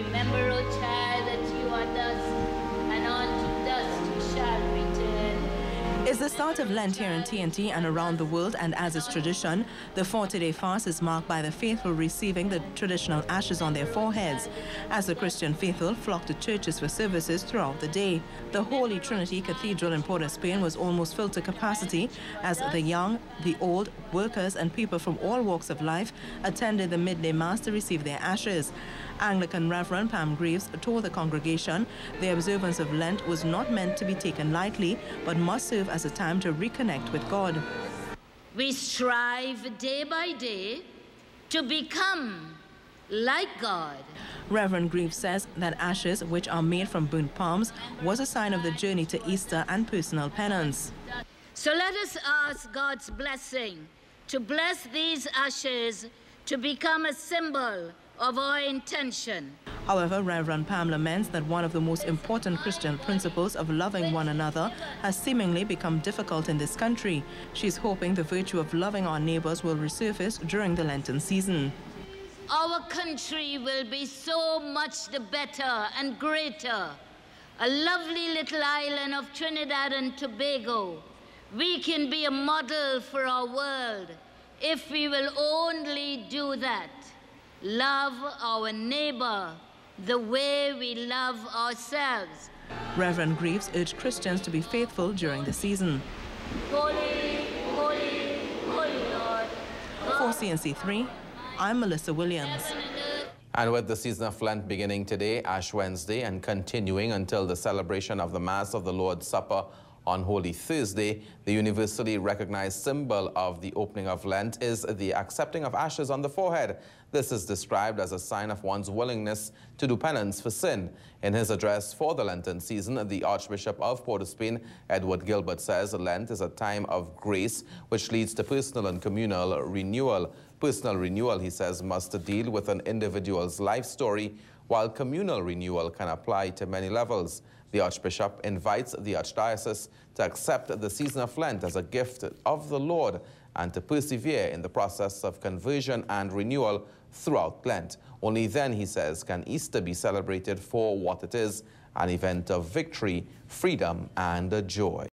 Remember, O child, that you are dust, and unto dust you shall return. It's the start of Lent here in TNT and around the world, and as is tradition, the 40-day fast is marked by the faithful receiving the traditional ashes on their foreheads, as the Christian faithful flock to churches for services throughout the day. The Holy Trinity Cathedral in Port of Spain was almost filled to capacity as the young, the old, workers and people from all walks of life attended the midday mass to receive their ashes. Anglican Reverend Pam Greaves told the congregation the observance of Lent was not meant to be taken lightly, but must serve as a time to reconnect with God. We strive day by day to become like God. Reverend Greaves says that ashes, which are made from burnt palms, was a sign of the journey to Easter and personal penance. So let us ask God's blessing to bless these ashes to become a symbol of our intention. However, Reverend Pam laments that one of the most important Christian principles of loving one another has seemingly become difficult in this country. She's hoping the virtue of loving our neighbors will resurface during the Lenten season. Our country will be so much the better and greater. A lovely little island of Trinidad and Tobago. We can be a model for our world if we will only do that. Love our neighbor the way we love ourselves. Reverend Greaves urged Christians to be faithful during the season. Holy, holy, holy Lord. For CNC3, I'm Melissa Williams. And with the season of Lent beginning today, Ash Wednesday, and continuing until the celebration of the Mass of the Lord's Supper on Holy Thursday, the universally recognized symbol of the opening of Lent is the accepting of ashes on the forehead. This is described as a sign of one's willingness to do penance for sin. In his address for the Lenten season, the Archbishop of Port of Spain, Edward Gilbert, says Lent is a time of grace which leads to personal and communal renewal. Personal renewal, he says, must deal with an individual's life story, while communal renewal can apply to many levels. The Archbishop invites the Archdiocese to accept the season of Lent as a gift of the Lord and to persevere in the process of conversion and renewal throughout Lent. Only then, he says, can Easter be celebrated for what it is, an event of victory, freedom, and joy.